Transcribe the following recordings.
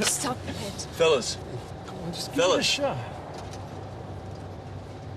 Stop it. Fellas. Come on, just give it a shot.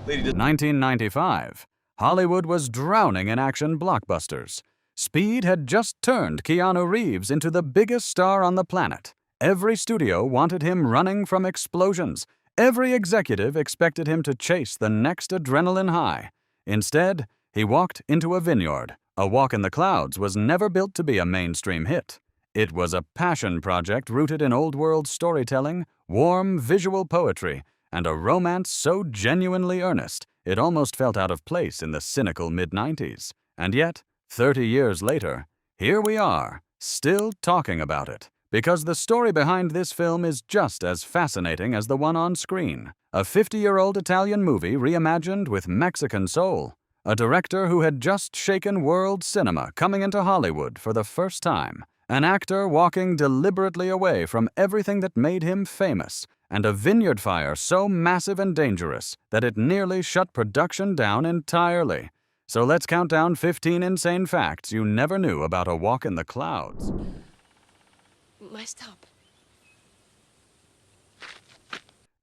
Lady did 1995. Hollywood was drowning in action blockbusters. Speed had just turned Keanu Reeves into the biggest star on the planet. Every studio wanted him running from explosions. Every executive expected him to chase the next adrenaline high. Instead, he walked into a vineyard. A Walk in the Clouds was never built to be a mainstream hit. It was a passion project rooted in old-world storytelling, warm visual poetry, and a romance so genuinely earnest it almost felt out of place in the cynical mid-90s. And yet, 30 years later, here we are, still talking about it. Because the story behind this film is just as fascinating as the one on screen. A 50-year-old Italian movie reimagined with Mexican soul. A director who had just shaken world cinema coming into Hollywood for the first time. An actor walking deliberately away from everything that made him famous. And a vineyard fire so massive and dangerous that it nearly shut production down entirely. So let's count down 15 insane facts you never knew about A Walk in the Clouds. My stop.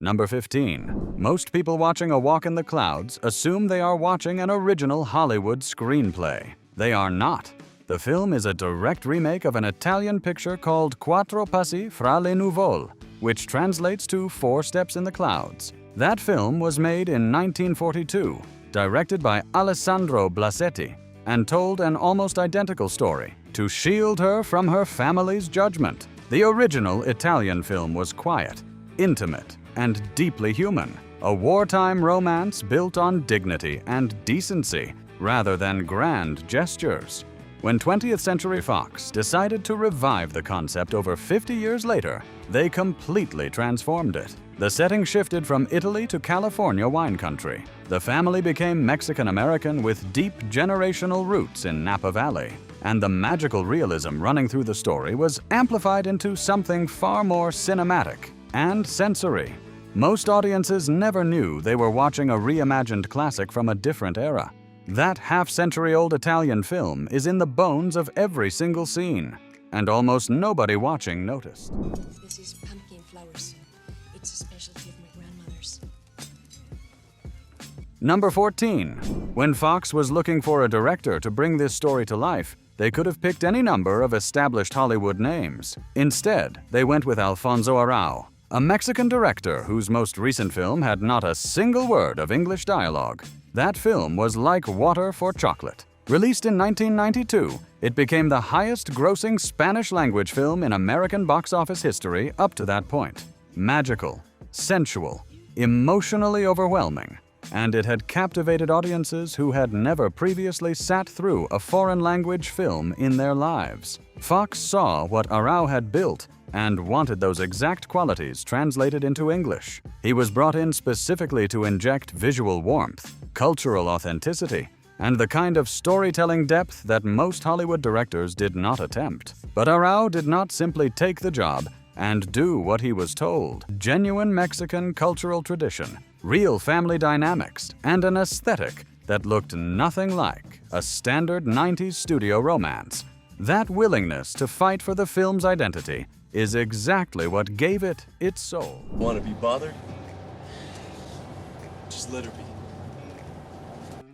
Number 15. Most people watching A Walk in the Clouds assume they are watching an original Hollywood screenplay. They are not. The film is a direct remake of an Italian picture called Quattro passi fra le nuvole, which translates to 4 Steps in the Clouds. That film was made in 1942, directed by Alessandro Blasetti, and told an almost identical story to shield her from her family's judgment. The original Italian film was quiet, intimate, and deeply human, a wartime romance built on dignity and decency rather than grand gestures. When 20th Century Fox decided to revive the concept over 50 years later, they completely transformed it. The setting shifted from Italy to California wine country. The family became Mexican-American with deep generational roots in Napa Valley. And the magical realism running through the story was amplified into something far more cinematic and sensory. Most audiences never knew they were watching a reimagined classic from a different era. That half-century-old Italian film is in the bones of every single scene, and almost nobody watching noticed. This is pumpkin flowers. It's a specialty of my grandmother's. Number 14. When Fox was looking for a director to bring this story to life, they could have picked any number of established Hollywood names. Instead, they went with Alfonso Arau, a Mexican director whose most recent film had not a single word of English dialogue. That film was Like Water for Chocolate. Released in 1992, it became the highest-grossing Spanish-language film in American box office history up to that point. Magical, sensual, emotionally overwhelming, and it had captivated audiences who had never previously sat through a foreign-language film in their lives. Fox saw what Arau had built and wanted those exact qualities translated into English. He was brought in specifically to inject visual warmth, cultural authenticity, and the kind of storytelling depth that most Hollywood directors did not attempt. But Arau did not simply take the job and do what he was told. Genuine Mexican cultural tradition, real family dynamics, and an aesthetic that looked nothing like a standard 90s studio romance. That willingness to fight for the film's identity is exactly what gave it its soul. want to be bothered? Just let her be.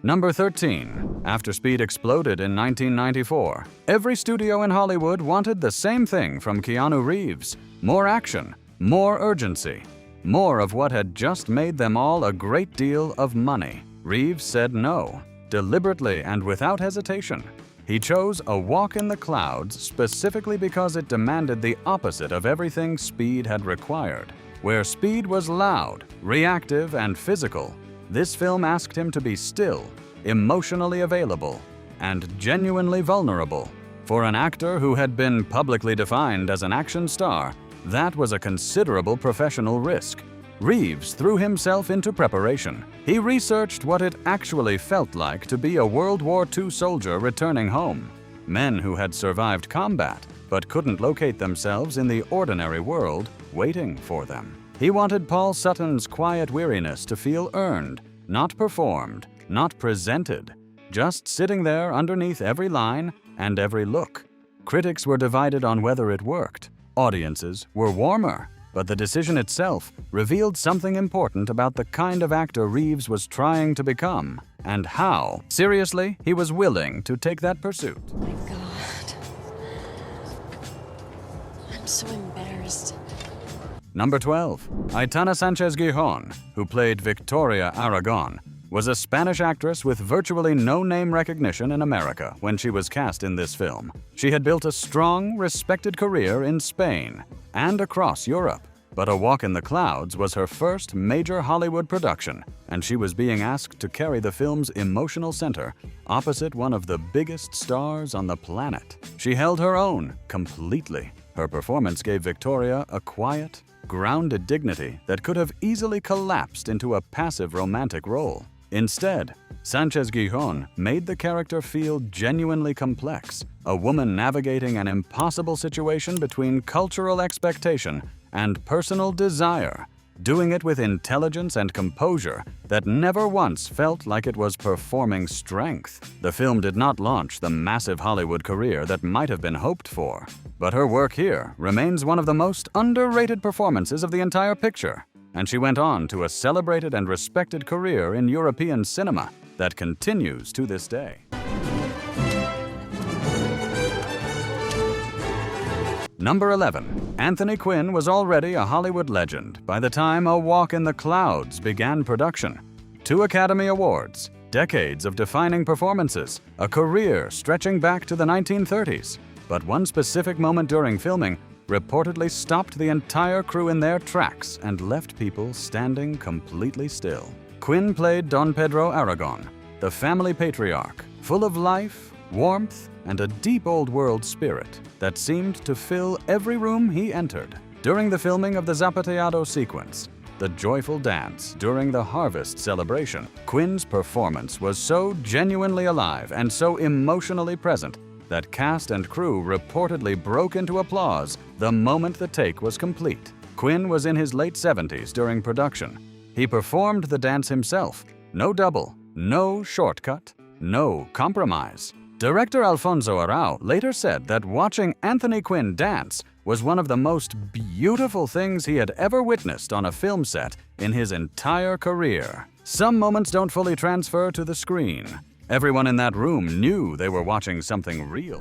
Number 13. After Speed exploded in 1994, every studio in Hollywood wanted the same thing from Keanu Reeves. More action, more urgency, more of what had just made them all a great deal of money. Reeves said no, deliberately and without hesitation. He chose A Walk in the Clouds specifically because it demanded the opposite of everything Speed had required. Where Speed was loud, reactive, and physical, this film asked him to be still, emotionally available, and genuinely vulnerable. For an actor who had been publicly defined as an action star, that was a considerable professional risk. Reeves threw himself into preparation. He researched what it actually felt like to be a World War II soldier returning home. Men who had survived combat but couldn't locate themselves in the ordinary world waiting for them. He wanted Paul Sutton's quiet weariness to feel earned, not performed, not presented, just sitting there underneath every line and every look. Critics were divided on whether it worked. audiences were warmer. But the decision itself revealed something important about the kind of actor Reeves was trying to become, and how seriously he was willing to take that pursuit. My God. I'm so embarrassed. Number 12. Aitana Sánchez-Gijón, who played Victoria Aragon, was a Spanish actress with virtually no name recognition in America when she was cast in this film. She had built a strong, respected career in Spain and across Europe. But A Walk in the Clouds was her first major Hollywood production, and she was being asked to carry the film's emotional center opposite one of the biggest stars on the planet. She held her own completely. Her performance gave Victoria a quiet, grounded dignity that could have easily collapsed into a passive romantic role. Instead, Sánchez-Gijón made the character feel genuinely complex, a woman navigating an impossible situation between cultural expectation and personal desire, doing it with intelligence and composure that never once felt like it was performing strength. The film did not launch the massive Hollywood career that might have been hoped for, but her work here remains one of the most underrated performances of the entire picture, and she went on to a celebrated and respected career in European cinema that continues to this day. Number 11. Anthony Quinn was already a Hollywood legend by the time A Walk in the Clouds began production. 2 Academy Awards, decades of defining performances, a career stretching back to the 1930s. But one specific moment during filming reportedly stopped the entire crew in their tracks and left people standing completely still. Quinn played Don Pedro Aragon, the family patriarch, full of life, warmth, and a deep old-world spirit that seemed to fill every room he entered. During the filming of the Zapateado sequence, the joyful dance during the harvest celebration, Quinn's performance was so genuinely alive and so emotionally present that cast and crew reportedly broke into applause the moment the take was complete. Quinn was in his late 70s during production. He performed the dance himself. No double, no shortcut, no compromise. Director Alfonso Arau later said that watching Anthony Quinn dance was one of the most beautiful things he had ever witnessed on a film set in his entire career. Some moments don't fully transfer to the screen. Everyone in that room knew they were watching something real.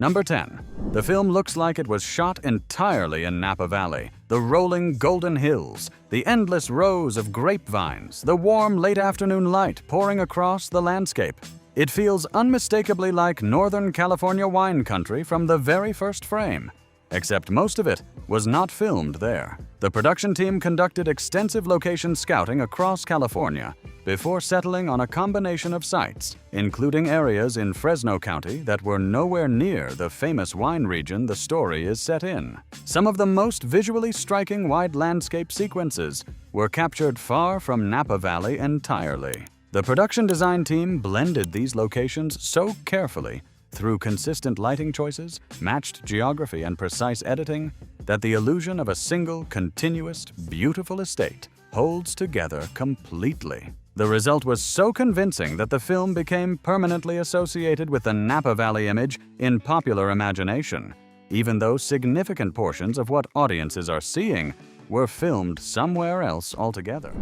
Number 10. The film looks like it was shot entirely in Napa Valley. The rolling golden hills, the endless rows of grapevines, the warm late afternoon light pouring across the landscape. It feels unmistakably like Northern California wine country from the very first frame. Except most of it was not filmed there. The production team conducted extensive location scouting across California before settling on a combination of sites, including areas in Fresno County that were nowhere near the famous wine region the story is set in. Some of the most visually striking wide landscape sequences were captured far from Napa Valley entirely. The production design team blended these locations so carefully through consistent lighting choices, matched geography, and precise editing that the illusion of a single, continuous, beautiful estate holds together completely. The result was so convincing that the film became permanently associated with the Napa Valley image in popular imagination, even though significant portions of what audiences are seeing were filmed somewhere else altogether.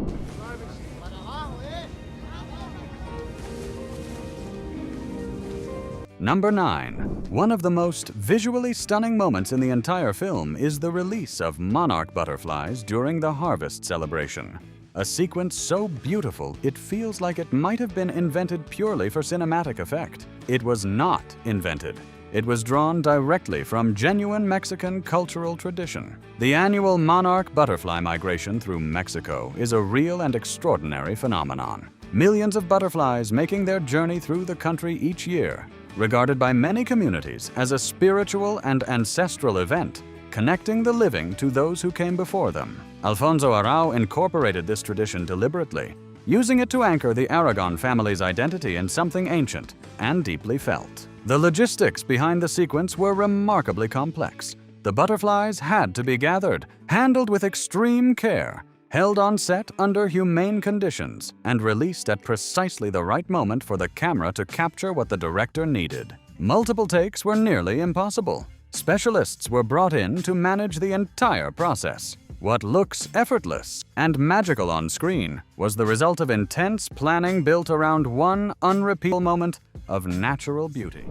Number 9. One of the most visually stunning moments in the entire film is the release of monarch butterflies during the harvest celebration. A sequence so beautiful it feels like it might have been invented purely for cinematic effect. It was not invented. It was drawn directly from genuine Mexican cultural tradition. The annual monarch butterfly migration through Mexico is a real and extraordinary phenomenon. Millions of butterflies making their journey through the country each year, regarded by many communities as a spiritual and ancestral event, connecting the living to those who came before them. Alfonso Arau incorporated this tradition deliberately, using it to anchor the Aragon family's identity in something ancient and deeply felt. The logistics behind the sequence were remarkably complex. The butterflies had to be gathered, handled with extreme care, held on set under humane conditions, and released at precisely the right moment for the camera to capture what the director needed. Multiple takes were nearly impossible. Specialists were brought in to manage the entire process. What looks effortless and magical on screen was the result of intense planning built around one unrepeatable moment of natural beauty.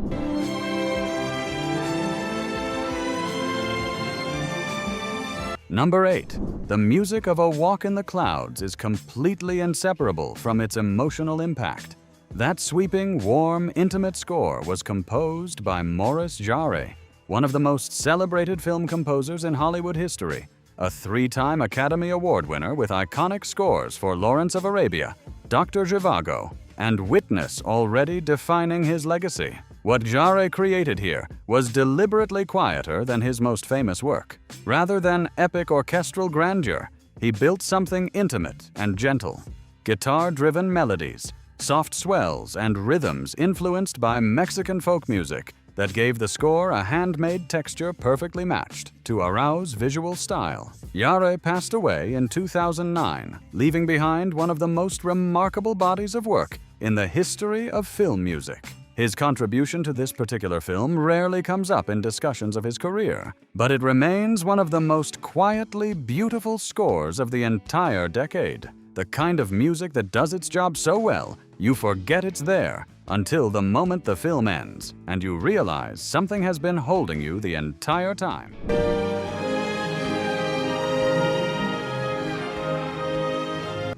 Number 8. The music of A Walk in the Clouds is completely inseparable from its emotional impact. That sweeping, warm, intimate score was composed by Maurice Jarre, one of the most celebrated film composers in Hollywood history, a 3-time Academy Award winner with iconic scores for Lawrence of Arabia, Dr. Zhivago, and Witness already defining his legacy. What Jarre created here was deliberately quieter than his most famous work. Rather than epic orchestral grandeur, he built something intimate and gentle. Guitar-driven melodies, soft swells, and rhythms influenced by Mexican folk music that gave the score a handmade texture perfectly matched to Arau's visual style. Jarre passed away in 2009, leaving behind one of the most remarkable bodies of work in the history of film music. His contribution to this particular film rarely comes up in discussions of his career, but it remains one of the most quietly beautiful scores of the entire decade. The kind of music that does its job so well, you forget it's there until the moment the film ends and you realize something has been holding you the entire time.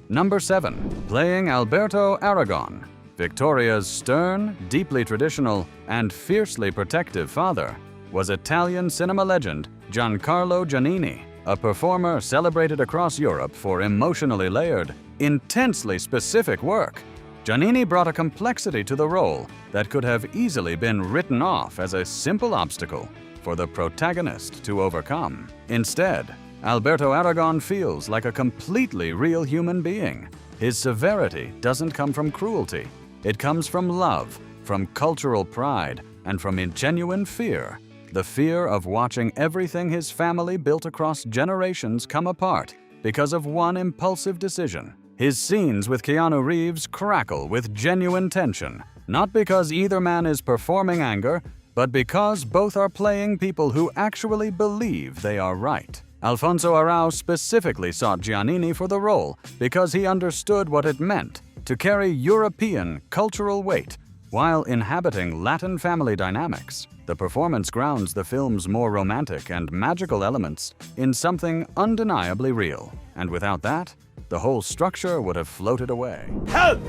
Number 7. Playing Alberto Aragon, Victoria's stern, deeply traditional, and fiercely protective father, was Italian cinema legend Giancarlo Giannini, a performer celebrated across Europe for emotionally layered, intensely specific work. Giannini brought a complexity to the role that could have easily been written off as a simple obstacle for the protagonist to overcome. Instead, Alberto Aragon feels like a completely real human being. His severity doesn't come from cruelty. It comes from love, from cultural pride, and from genuine fear. The fear of watching everything his family built across generations come apart because of one impulsive decision. His scenes with Keanu Reeves crackle with genuine tension, not because either man is performing anger, but because both are playing people who actually believe they are right. Alfonso Arau specifically sought Giannini for the role because he understood what it meant to carry European cultural weight while inhabiting Latin family dynamics. The performance grounds the film's more romantic and magical elements in something undeniably real, and without that, the whole structure would have floated away. Help!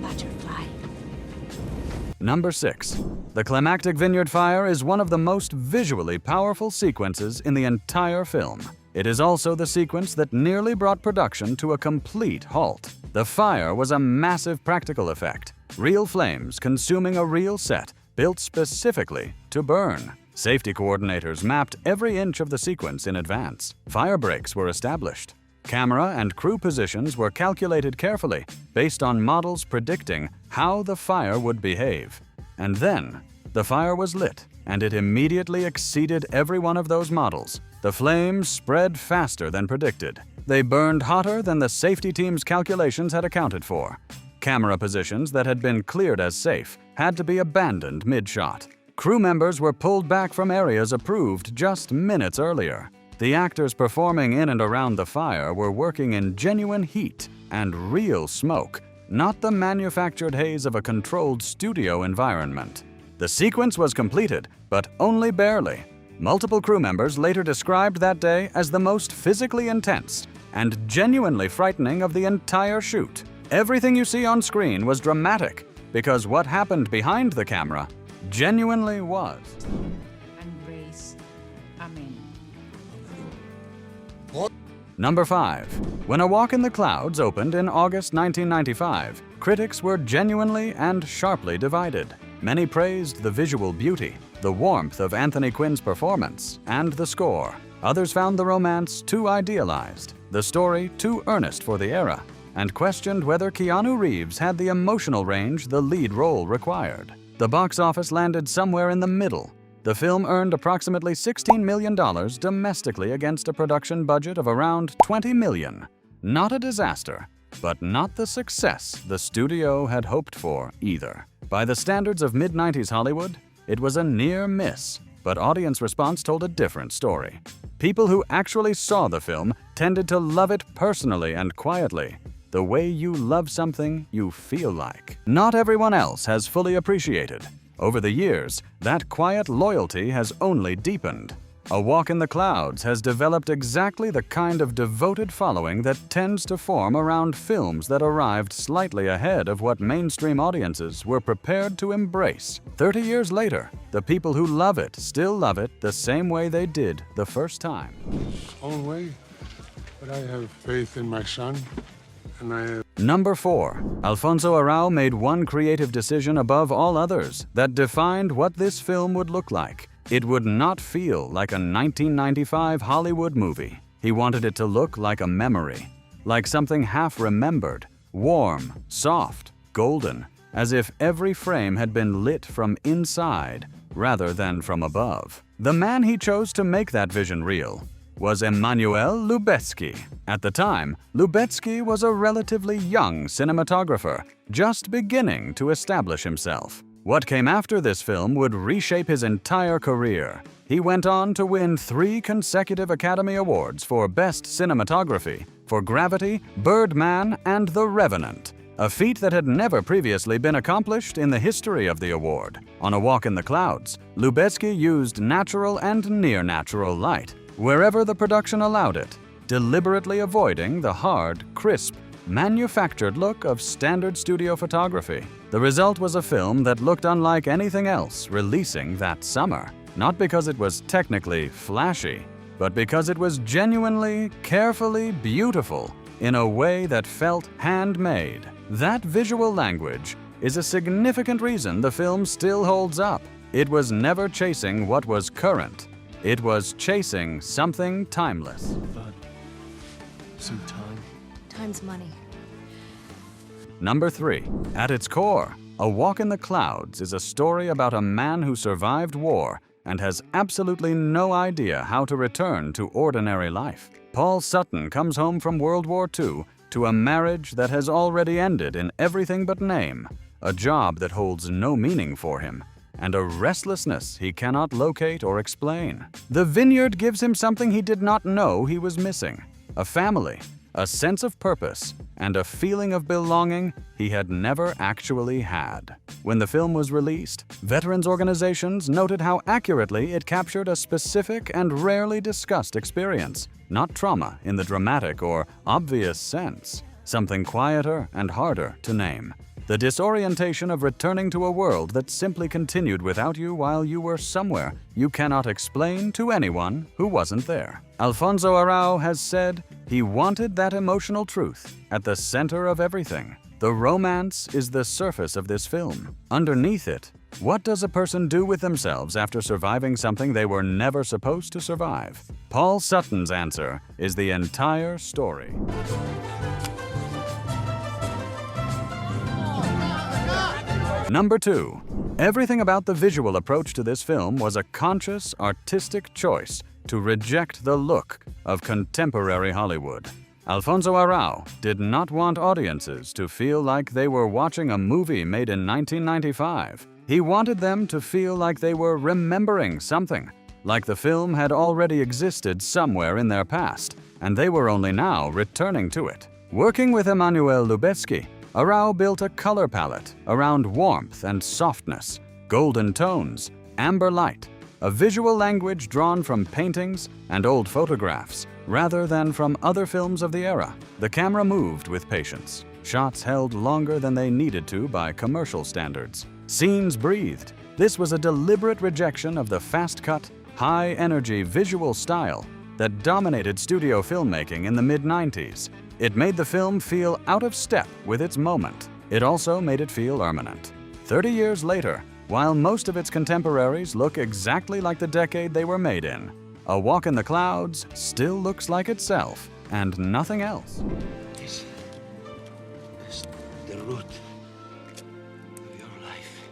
Butterfly. Number 6. The climactic vineyard fire is one of the most visually powerful sequences in the entire film. It is also the sequence that nearly brought production to a complete halt. The fire was a massive practical effect, real flames consuming a real set built specifically to burn. Safety coordinators mapped every inch of the sequence in advance. Fire breaks were established. Camera and crew positions were calculated carefully based on models predicting how the fire would behave. And then, the fire was lit, and it immediately exceeded every one of those models. The flames spread faster than predicted. They burned hotter than the safety team's calculations had accounted for. Camera positions that had been cleared as safe had to be abandoned mid-shot. Crew members were pulled back from areas approved just minutes earlier. The actors performing in and around the fire were working in genuine heat and real smoke, not the manufactured haze of a controlled studio environment. The sequence was completed, but only barely. Multiple crew members later described that day as the most physically intense and genuinely frightening of the entire shoot. Everything you see on screen was dramatic because what happened behind the camera genuinely was. And grace. Amen. Number 5. When A Walk in the Clouds opened in August 1995, critics were genuinely and sharply divided. Many praised the visual beauty, the warmth of Anthony Quinn's performance, and the score. Others found the romance too idealized, the story too earnest for the era, and questioned whether Keanu Reeves had the emotional range the lead role required. The box office landed somewhere in the middle. The film earned approximately $16 million domestically against a production budget of around $20 million. Not a disaster, but not the success the studio had hoped for either. By the standards of mid-90s Hollywood, it was a near miss, but audience response told a different story. People who actually saw the film tended to love it personally and quietly, the way you love something you feel like. Not everyone else has fully appreciated. Over the years, that quiet loyalty has only deepened. A Walk in the Clouds has developed exactly the kind of devoted following that tends to form around films that arrived slightly ahead of what mainstream audiences were prepared to embrace. 30 years later, the people who love it still love it the same way they did the first time. Own way, but I have faith in my son, and I have... Number 4. Alfonso Arau made one creative decision above all others that defined what this film would look like. It would not feel like a 1995 Hollywood movie. He wanted it to look like a memory, like something half-remembered, warm, soft, golden, as if every frame had been lit from inside rather than from above. The man he chose to make that vision real was Emmanuel Lubezki. At the time, Lubezki was a relatively young cinematographer, just beginning to establish himself. What came after this film would reshape his entire career. He went on to win 3 consecutive Academy Awards for Best Cinematography for Gravity, Birdman, and The Revenant, a feat that had never previously been accomplished in the history of the award. On A Walk in the Clouds, Lubezki used natural and near-natural light wherever the production allowed it, deliberately avoiding the hard, crisp, manufactured look of standard studio photography. The result was a film that looked unlike anything else releasing that summer, not because it was technically flashy, but because it was genuinely, carefully beautiful in a way that felt handmade. That visual language is a significant reason the film still holds up. It was never chasing what was current. It was chasing something timeless. But some time. Time's money. Number 3. At its core, A Walk in the Clouds is a story about a man who survived war and has absolutely no idea how to return to ordinary life. Paul Sutton comes home from World War II to a marriage that has already ended in everything but name, a job that holds no meaning for him, and a restlessness he cannot locate or explain. The vineyard gives him something he did not know he was missing: a family, a sense of purpose, and a feeling of belonging he had never actually had. When the film was released, veterans organizations noted how accurately it captured a specific and rarely discussed experience, not trauma in the dramatic or obvious sense, something quieter and harder to name. The disorientation of returning to a world that simply continued without you while you were somewhere you cannot explain to anyone who wasn't there. Alfonso Arau has said he wanted that emotional truth at the center of everything. The romance is the surface of this film. Underneath it, what does a person do with themselves after surviving something they were never supposed to survive? Paul Sutton's answer is the entire story. Number 2. Everything about the visual approach to this film was a conscious, artistic choice to reject the look of contemporary Hollywood. Alfonso Arau did not want audiences to feel like they were watching a movie made in 1995. He wanted them to feel like they were remembering something, like the film had already existed somewhere in their past, and they were only now returning to it. Working with Emmanuel Lubezki, Arau built a color palette around warmth and softness, golden tones, amber light, a visual language drawn from paintings and old photographs rather than from other films of the era. The camera moved with patience. Shots held longer than they needed to by commercial standards. Scenes breathed. This was a deliberate rejection of the fast-cut, high-energy visual style that dominated studio filmmaking in the mid-90s. It made the film feel out of step with its moment. It also made it feel permanent. 30 years later, while most of its contemporaries look exactly like the decade they were made in, A Walk in the Clouds still looks like itself and nothing else. This is the root of your life.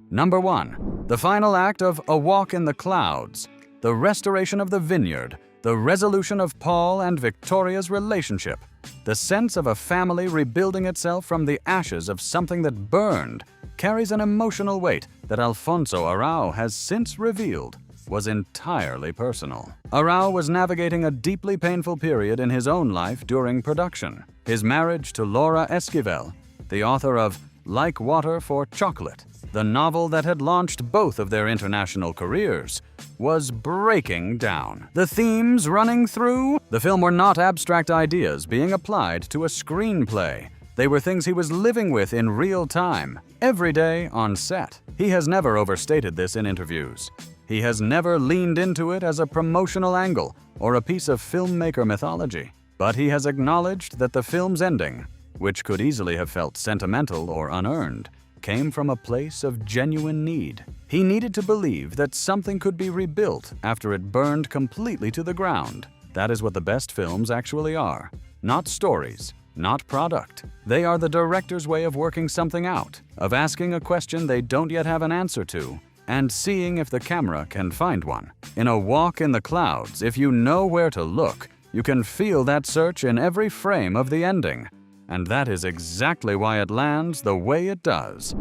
Number 1. The final act of A Walk in the Clouds, the restoration of the vineyard, the resolution of Paul and Victoria's relationship, the sense of a family rebuilding itself from the ashes of something that burned, carries an emotional weight that Alfonso Arau has since revealed was entirely personal. Arau was navigating a deeply painful period in his own life during production. His marriage to Laura Esquivel, the author of Like Water for Chocolate, the novel that had launched both of their international careers, was breaking down. The themes running through the film were not abstract ideas being applied to a screenplay. They were things he was living with in real time, every day on set. He has never overstated this in interviews. He has never leaned into it as a promotional angle or a piece of filmmaker mythology. But he has acknowledged that the film's ending, which could easily have felt sentimental or unearned, came from a place of genuine need. He needed to believe that something could be rebuilt after it burned completely to the ground. That is what the best films actually are. Not stories, not product. They are the director's way of working something out, of asking a question they don't yet have an answer to, and seeing if the camera can find one. In A Walk in the Clouds, if you know where to look, you can feel that search in every frame of the ending. And that is exactly why it lands the way it does.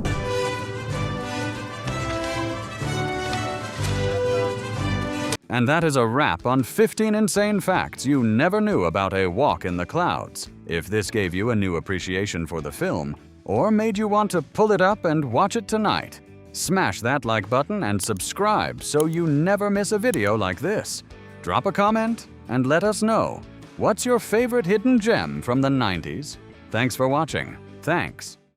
And that is a wrap on 15 insane facts you never knew about A Walk in the Clouds. If this gave you a new appreciation for the film, or made you want to pull it up and watch it tonight, smash that like button and subscribe so you never miss a video like this. Drop a comment and let us know. What's your favorite hidden gem from the 90s? Thanks for watching. Thanks.